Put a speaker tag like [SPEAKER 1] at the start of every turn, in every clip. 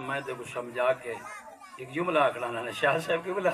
[SPEAKER 1] میں تے کو سمجھا کے ایک جملہ کھڑانا شاہ صاحب کی بلا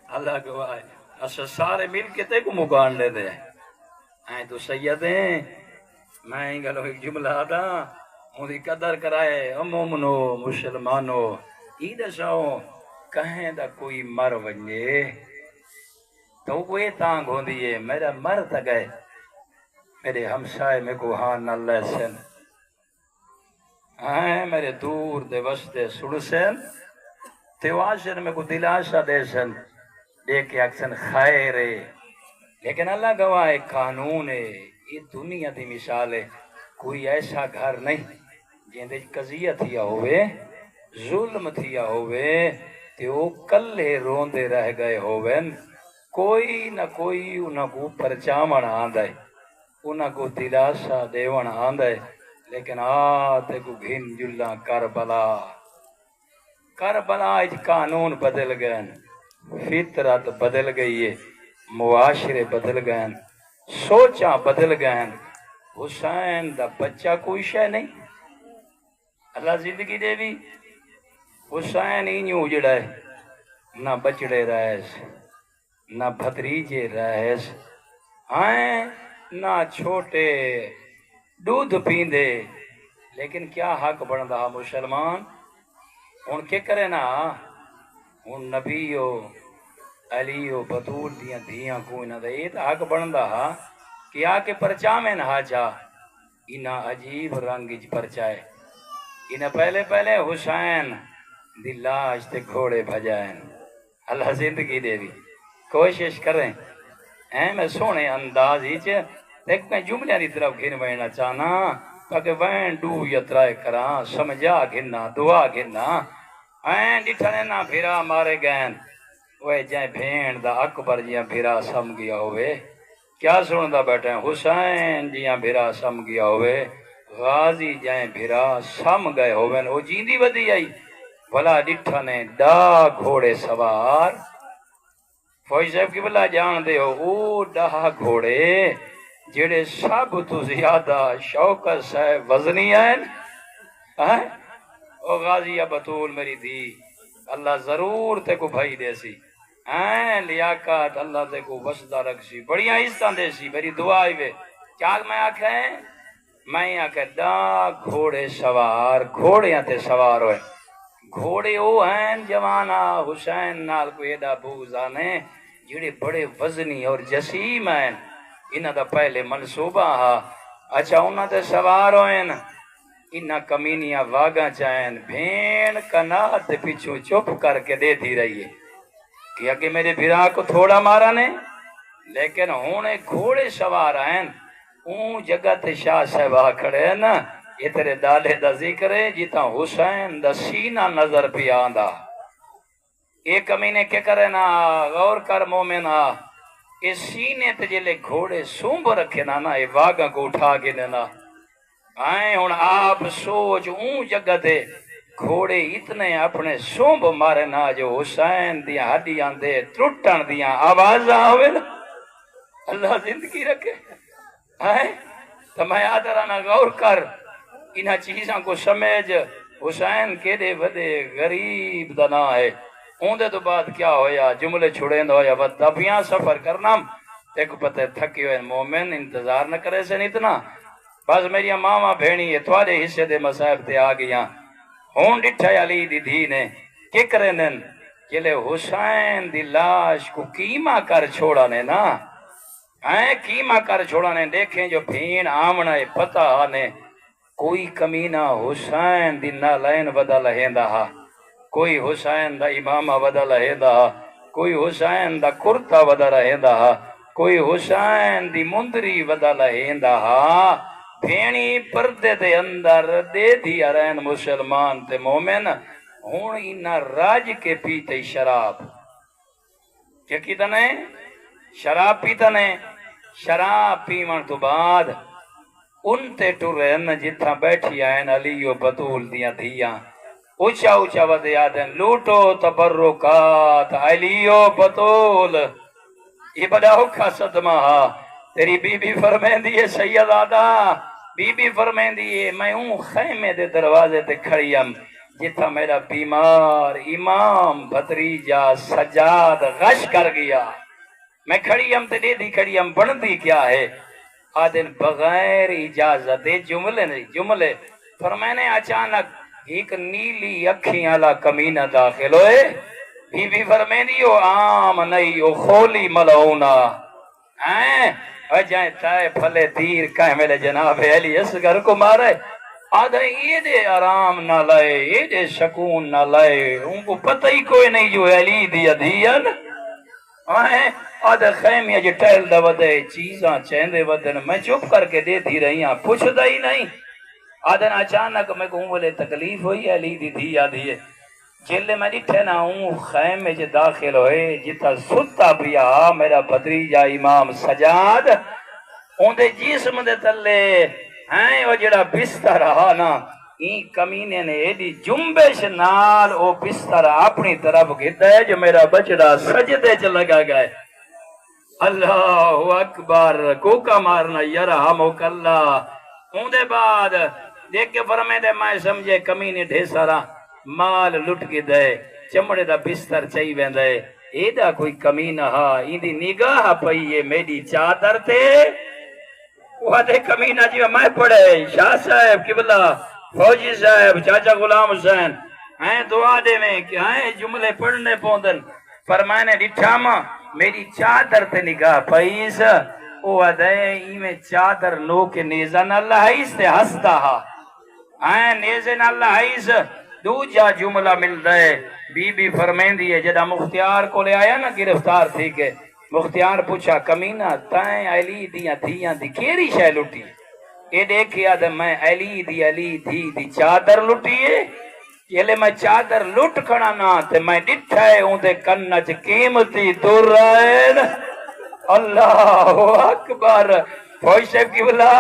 [SPEAKER 1] اللہ گواہ ہے اسا سارے مل کے تے کو مکان لے دے ہیں تو سید ہیں میں ہی گلو ایک جملہ آتا مودی قدر کرائے مومنو مسلمانو ای دساؤ کہیں دا کوئی مر ونجے تو کوئی تانگ ہوں دیئے میرا مر تک ہے میرے ہمسائے میں کو ہاں نہ لے سن آئیں میرے دور دے وستے سڑ سن تیواشر میں کو دلاشا دے سن دیکھ اکسن خیر ہے لیکن اللہ گواہ ہے قانون ہے یہ دنیا دی مثال ہے کوئی ایسا گھر نہیں جن دے قضیہ تھیا ہوئے ظلم تھیا ہوئے تے وہ کلے روندے رہ گئے ہوئے کوئی نہ کوئی انہاں کو پرچامن آندھے انہاں کو دلاسا دیون آندھے لیکن آتے کو گھن جلہ کربلا اج قانون بدل گئے فطرت بدل گئی ہے معاشرے بدل گئے سوچاں بدل گئے حسین دا بچہ کوئی شے نہیں اللہ زندگی دے بھی حسین ہی نہیں اجڑا ہے نہ بچڑے رہس نہ بھتریجے رہس آئیں نہ چھوٹے دودھ پیندے لیکن کیا حق بندا مسلمان ان کے کرے نا ان نبیو علیو بطول دیاں دھیاں کوئی نہ دے تو حق بندا کہ آ کے پرچامیں نہ جا انہا عجیب رنگ پرچائے انہا پہلے حسین دلاش تے گھوڑے بھجائیں اللہ زندگی دے بھی کوشش کریں میں سونے انداز ہی دیکھ میں جملے دی طرف گھن وینا چاہنا تاکہ وین ڈو یترائے کراں سمجھا گھننا دعا گھننا ڈٹھنے نہ بھیرا مارے گئن وہ جائیں بھین دا اکبر جیاں بھیرا سم گیا ہوئے کیا سندا بیٹھے حسین جیاں بھیرا سم گیا ہوئے غازی جائیں بھیرا سم گئے ہوئے وہ جیندی بدی آئی بھلا ڈٹھنے ڈا گھوڑے سوار فوج صاحب کی بلا جان دے ہو او ڈا گھوڑے جڑے سب تو زیادہ شوکت صاحب وزنی ہیں او غازی بطول میری دی اللہ ضرور تے کو بھائی دے سی لیاقت اللہ تے کو وسدہ رکھ سی بڑیاں عزتاں دے سی میری دعا ہی وے کیا میں آکھیں ڈا گھوڑے سوار گھوڑیاں تے سوار ہوئے گھوڑے او ہیں جوانا حسین نال کو ایڈا بوزانے جڑے بڑے وزنی اور جسیم ہیں انہاں دا پہلے منصوبہ ہا اچھا انہاں تے سوار ہوئے انہاں کمینیاں واگاں چاہیں بھین کنات پیچھو چپ کر کے دے دی رہی ہے کہ کہ میرے بھرا کو تھوڑا مارا نے لیکن ہونے گھوڑے سوار ہیں اون جگہ تے شاہ صاحبہ کھڑے ہیں نا یہ تیرے دالے دا ذکر ہے جیتا حسین دا سینہ نظر پہ آندہ ایک کمینے کے کرے نا غور کر مومنہ اس سینے تے جلے گھوڑے سومب رکھے نا یہ واگاں کو اٹھا کے نا آئیں ہون آپ سوچ اون جگہ تے گھوڑے اتنے اپنے سومب مارے نا جو حسین دیاں ہڈیاں دے ٹرٹن دیاں آوازاں ہوئے نا اللہ زندگی رکھے آئیں تو میں آدھرانا غور کر انہا چیزاں کو سمجھ حسین کے دے ودے غریب دنا ہے اوندے تو بعد کیا ہویا جملے چھوڑیں دو یا ودبیاں سفر کرنا ایک پتہ تھکی ہوئے مومن انتظار نہ کرے سے اتنا بس میری ماما بھینی ہے توارے حصے دے مسائب تے آگیاں ہون ڈٹھا علی دی دھینے کہ کرے نن جلے حسین دی لاش کو کیمہ کر چھوڑا نے نا کیمہ کر چھوڑا نے دیکھیں جو بھین آمنا ہے پتہ آنے کوئی کمینہ حسین دی نالین ودا لہندہ ہا کوئی حسین دا امامہ ودا لہندہ ہا کوئی حسین دا کرتا ودا لہندہ ہا کوئی حسین دی مندری ودا لہندہ ہا بھینی پردے دے اندر دے دیا رہن مسلمان تے مومن ہون انہا راج کے پیتے شراب کیا کیتا نے شراب پیتا نے شراب پیمن تو بعد ان تے ٹرین جتھا بیٹھی آئین علی و بطول دیاں دھیاں اچھا اچھا ودے آدھیں لوٹو تبرکات علی و بطول یہ بڑا ہوکھا صدمہ تیری بی بی فرمین دیئے سید آدھا بی بی فرمیندی ہے میں ہوں خیمے دے دروازے تے کھڑی ہم جتھا میرا بیمار امام بھتریجا سجاد غش کر گیا میں کھڑی ہم تے دے دی کھڑی ہم بندی کیا ہے آدن بغیر اجازت جملے نہیں جملے فرمانے اچانک ایک نیلی اکھیں والا کمینہ داخل ہوئے بی بی فرمیندی ہو عام نہیں ہو خولی ملعونہ جائیں تائے پھلے تیر کہیں میرے جناب علی اصغر کو مارے آدھا یہ دے آرام نہ لائے یہ دے سکون نہ لائے ان کو پتہ ہی کوئی نہیں جو علی دیا دین آدھا خیمیہ جو ٹیل دا ودے چیزاں چیندے ودن میں چپ کر کے دے دی رہی ہاں پوچھ دا ہی نہیں آدھا اچانک میں کہوں بولے تکلیف ہوئی علی دی دیا دیئے جلے میں ڈٹھے نہ ہوں خیمے جو داخل ہوئے جتا ستا پیا میرا بھتریجا امام سجاد ان دے جسم دے تلے ہیں وہ جڑا بستر رہا نا این کمینے نے ایڈی جنبش نال او بستر اپنی طرف گھتا ہے جو میرا بچڑا سجدے چ لگا گئے اللہ اکبر کوکا مارنا یرحمک اللہ ان دے بعد دیکھ کے فرمے دے میں سمجھے کمینے ڈھے سارا مال لٹ کے دے چمڑے دا بستر چاہی وین دے ایدہ کوئی کمی نہ ہا ایندی نگاہ پئی ہے میری چادر تے وہ دے کمی نہ جی میں پڑھے شاہ صاحب قبلہ فوجی صاحب چاچا غلام حسین ہیں دعا دے میں کہ ہیں جملے پڑھنے پوندن فرمانے ڈٹھاما میری چادر تے نگاہ پئیس وہ دے ایمیں چادر لو کے نیزن اللہ حیث تے ہستا ہا ہیں نیزن اللہ حیث دو جا جملہ مل رہے بی بی فرمیندی ہے جدہ مختیار کو لے آیا نا گرفتار تھی کہ مختیار پوچھا کمینہ تائیں علی دیاں تھیاں دی کیری شے لٹی یہ دیکھیا دے میں علی دی چادر لٹی ہے یہ لے میں چادر لٹ کھڑا نا تے میں ڈٹھا ہے ہوں دے کنچ قیمتی دور رائن اللہ اکبر فوج صاحب کی بلا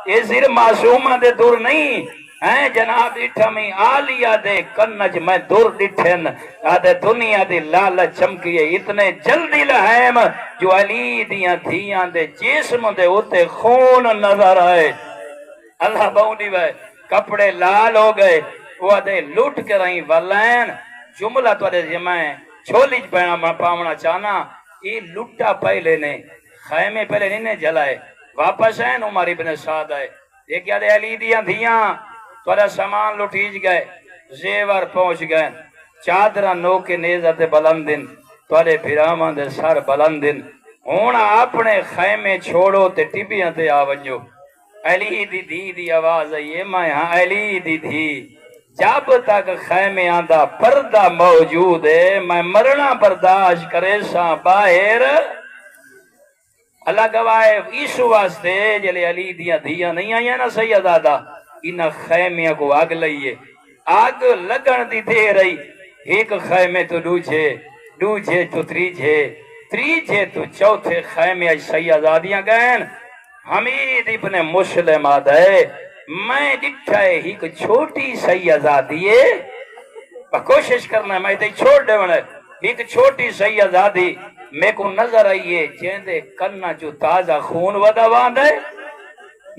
[SPEAKER 1] یہ صرف معصومہ دے دور نہیں ہیں جناب ڈٹھا میں آلیا دے کنج میں دور ڈٹھن آدھے دنیا دی لالچ چمکیے اتنے جلدی لہیم جو علی دیاں تھیاں دے جسم دے ہوتے خون نظر آئے اللہ باؤنی بھائی کپڑے لال ہو گئے وہ دے لوٹ کے رہی والین جملہ تو دے جمائیں چھولی پاونا چانا یہ لٹا پہلے نے خیمے پہلے نہیں جلائے واپس ہیں عمر ابن سعد آئے دیکھیا دے علی دیاں تھیاں توڑا سامان لٹیج گئے زیور پہنچ گئے چادرہ نو کے نیزت بلندن توڑے بھرامان دے سر بلندن ہونا اپنے خیمے چھوڑو تے ٹبیاں تے آونجو علی دی آواز ہے میں ہاں علی دی جب تک خیمے آندہ پردہ موجود ہے میں مرنا برداشت کرے ساں باہر اللہ گواہ اس واسطے جلے علی دیاں نہیں آئیں نا سیدادہ انہا خیمے کو آگ لئیے آگ لگن دی دے رہی ایک خیمے تو دو چھے تو تری چھے تو چوتھے خیمے سیدادیاں گئن حمید ابن مسلم آدھے میں ڈٹھائے ایک چھوٹی سیدادی ہے کوشش کرنا ہے میں تے چھوڑ دے ونے ایک چھوٹی سیدادی میں کو نظر آئیے جیندے کرنا جو تازہ خون ودا واندے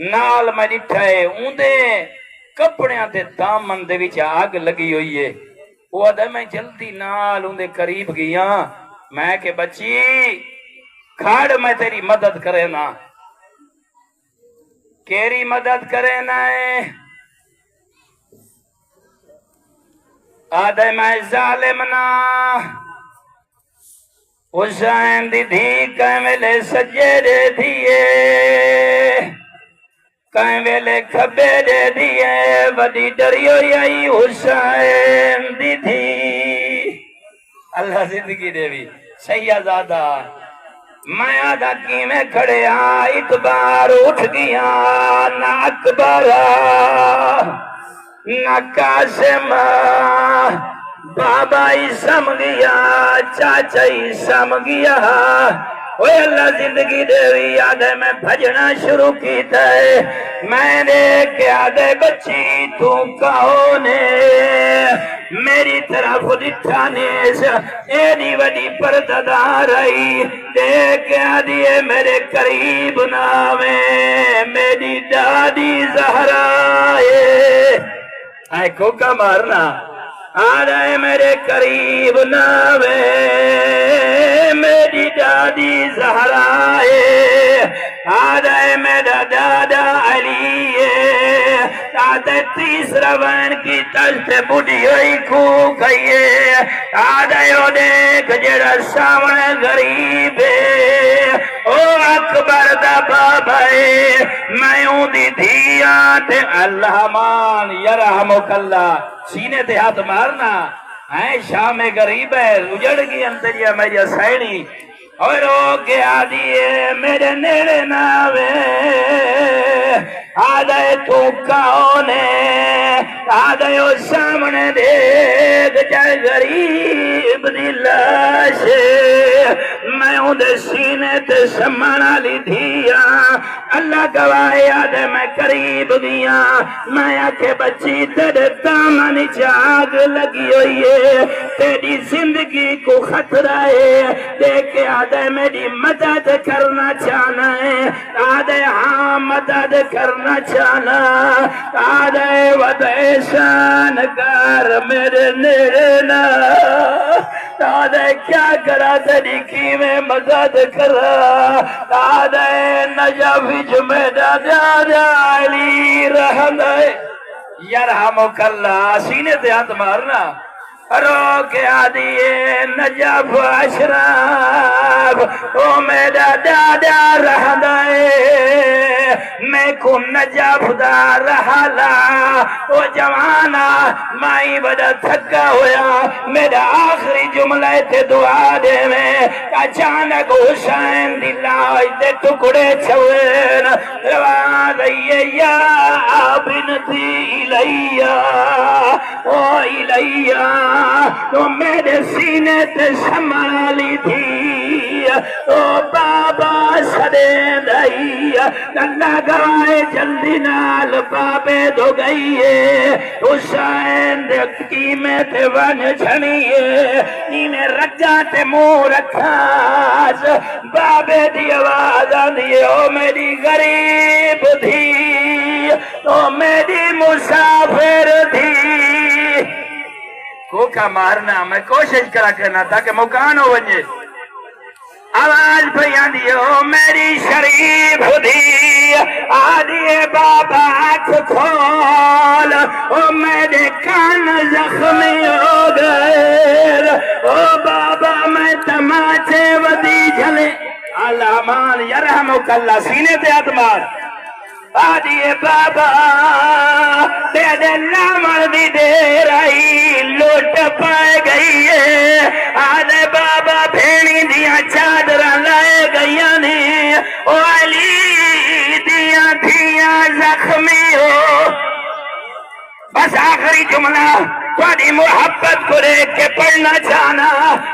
[SPEAKER 1] نال میں ڈٹھائے اوندے کپڑیاں تے دامن دے وچ آگ لگی ہوئی ہے وہ دے میں جلدی نال اوندے قریب گیا میں کہ بچی کھاڑ میں تیری مدد کرے نا کیری مدد کرے نا آدھے میں ظالم نا حسین دی دھی کہیں ویلے سجے دے دیئے کہیں ویلے کھبے دے دیئے وڈی ڈریو یائی حسین دی دھی اللہ زندگی دے بھی سیدادہ میں آدھا کی میں کھڑے اتبار اٹھ گیا نہ اکبرہ نہ قاسم بابا ہی سم گیا چاچا ہی سم گیا اوہ اللہ زندگی دے بھی آدھے میں بھجنا شروع کیتا ہے میں نے کیا دے بچی تو کہو نے میری طرف دٹھا نیس ایڈی وڈی پرددار آئی دیکھ آدھیے میرے قریب ناوے میری دادی زہرا آئے کوکا مارنا آدھے میرے قریب ناوے میری دادی زہرا آدھے میرا دادا علی آدھے تیسرا وین کی تشت بڑھی ہوئی کھو گئیے آدھے او دیکھ جڑا سامنے غریب او اکبر دا بابا میں ہوں دی دھیاں تے اللہ مان یرحمک اللہ سینے تے ہاتھ مارنا ہے شام غریب ہے اجڑ گئی انتریا میری سینی اور او کے آدھیے میرے نیڑے ناوے آدھے تو کاؤنے آدھے او سامنے دیکھ جائے غریب دی لاش میں ہوں دے سینے تے سمانا لی دھیا اللہ گواہے آدھے میں قریب گیا میں آکھے بچی تیرے دامن جاگ لگی ہوئی ہے تیری زندگی کو خطرہ ہے دیکھے آدھے میری مدد کرنا چاہنا ہے آدھے ہاں مدد کرنا چاہنا آدھے ودیشان کر میرے نیرنا آدھے کیا کرا تیری کی میں مدد کرا آدھے نجفی جمعہ دادا علی رحمہ یرحمک اللہ سینے تے ہاتھ مارنا رو کے آدھیے نجف اشراف او میرا دادا رہدائے میں کو نجف دا رہلا او جوانا مائی بڑا تھکا ہویا میرا آخری جملہ تے دعا دے میں اچانک حسین دلائی تے ٹکڑے چھوین روان رہیے یا بنتی الیہ او الیہ تو میرے سینے تے سنبھالی تھی او بابا سدے دئی اللہ گوائے جلدی نال بابے دو گئیے حسین دے قیمے تے ون چھنیے نینے رجا تے منہ رکھاس بابے دی آواز آندی او میری غریب تھی او میری مسافر تھی کوکا مارنا میں کوشش کرا کرنا تاکہ مکان ہو ونجے آواز بھیان دیو میری شریف دی آدھیے بابا آنکھ کھول او میرے کان زخمی ہو گئے او بابا میں تماچے ودی جھلے علامان یرحمک اللہ سینے تے اتمار آدھیے بابا تیرے لامر دی دیر آئی لوٹ پائے گئی ہے آدھے بابا بھینی دیا چادرہ لائے گئی نے او علی دیا دیا زخمی ہو بس آخری جملہ تھوڑی محبت کو دیکھ کے پڑھنا چاہنا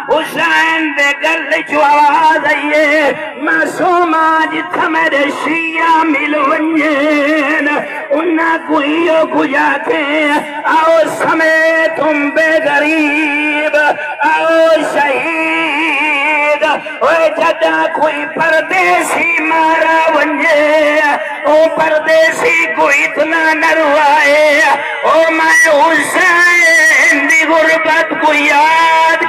[SPEAKER 1] حسین دے گل جو آواز آئیے معصوم آج تھا میرے شیعہ مل ونجین انہا کوئیوں کو جا کے آؤ سمے تم بے غریب آؤ شہید اوہ جدہ کوئی پردیسی مارا ونجے او پردیسی کو اتنا نروائے او میں حسین دی غربت کو یاد